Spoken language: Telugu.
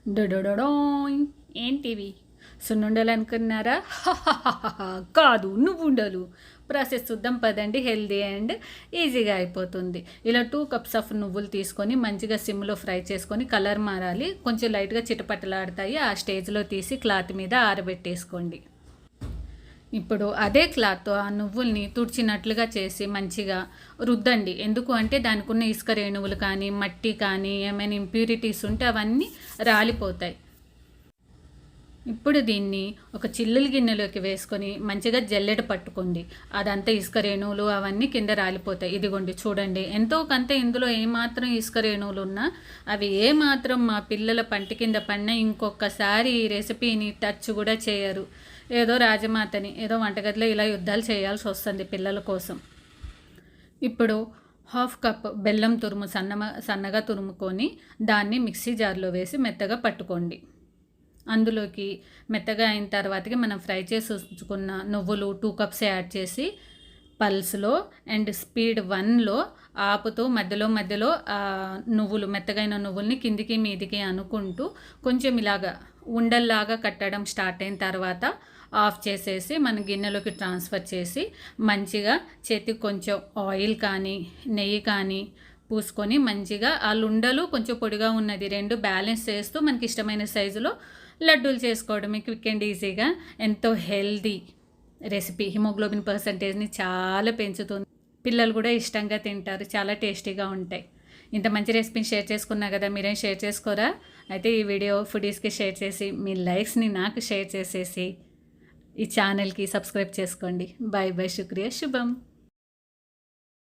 డొడొడొడోయ్ ఏంటివి సున్నుండలు అనుకున్నారా? కాదు, నువ్వుండలు. ప్రాసెస్ చూద్దాం పదండి. హెల్దీ అండ్ ఈజీగా అయిపోతుంది. ఇలా 2 కప్స్ ఆఫ్ నువ్వులు తీసుకొని మంచిగా సిమ్లో ఫ్రై చేసుకొని కలర్ మారాలి, కొంచెం లైట్గా చిటపటలాడతాయి. ఆ స్టేజ్లో తీసి క్లాత్ మీద ఆరబెట్టేసుకోండి. ఇప్పుడు అదే క్లాత్తో ఆ నువ్వుల్ని తుడిచినట్లుగా చేసి మంచిగా రుద్దండి. ఎందుకు అంటే దానికి ఉన్న ఇసుక రేణువులు కానీ మట్టి కానీ ఏమైనా ఇంప్యూరిటీస్ ఉంటే అవన్నీ రాలిపోతాయి. ఇప్పుడు దీన్ని ఒక చిల్లుల గిన్నెలోకి వేసుకొని మంచిగా జల్లెడ పట్టుకోండి. అదంతా ఇసుక రేణువులు అవన్నీ కింద రాలిపోతాయి. ఇదిగోండి చూడండి, ఎంతో కొంత ఇందులో ఏమాత్రం ఇసుక రేణువులు ఉన్నా అవి ఏమాత్రం మా పిల్లల పంటి కింద పడినా ఇంకొకసారి ఈ రెసిపీని టచ్ కూడా చేయరు. ఏదో రాజమాతని ఏదో వంటగదిలో ఇలా యుద్ధాలు చేయాల్సి వస్తుంది పిల్లల కోసం. ఇప్పుడు 1/2 కప్ బెల్లం తురుము సన్నగా తురుముకొని దాన్ని మిక్సీ జార్లో వేసి మెత్తగా పట్టుకోండి. అందులోకి మెత్తగా అయిన తర్వాతకి మనం ఫ్రై చేసి ఉంచుకున్న నువ్వులు 2 కప్స్ యాడ్ చేసి పల్స్లో అండ్ స్పీడ్ 1లో ఆపుతూ మధ్యలో నువ్వులు మెత్తగైన నువ్వుల్ని కిందికి మీదికి అనుకుంటూ కొంచెం ఇలాగా ఉండల్లాగా కట్టడం స్టార్ట్ అయిన తర్వాత ఆఫ్ చేసేసి మన గిన్నెలోకి ట్రాన్స్ఫర్ చేసి మంచిగా చేతికి కొంచెం ఆయిల్ కానీ నెయ్యి కానీ పూసుకొని మంచిగా ఆ లుండలు కొంచెం పొడిగా ఉన్నది 2 బ్యాలెన్స్ చేస్తూ మనకి ఇష్టమైన సైజులో లడ్డూలు చేసుకోవడమే క్విక్ అండ్ ఈజీగా. ఎంతో హెల్దీ రెసిపీ, హిమోగ్లోబిన్ పర్సంటేజ్ని చాలా పెంచుతుంది. పిల్లలు కూడా ఇష్టంగా తింటారు, చాలా టేస్టీగా ఉంటాయి. ఇంత మంచి రెసిపీని షేర్ చేసుకున్నా కదా, మీరేం షేర్ చేసుకోరా? అయితే ఈ వీడియో ఫుడీస్కి షేర్ చేసి మీ లైక్స్ని నాకు షేర్ చేసేసి ఈ ఛానల్కి సబ్స్క్రైబ్ చేసుకోండి. బాయ్ బాయ్, శుక్రియా, శుభం.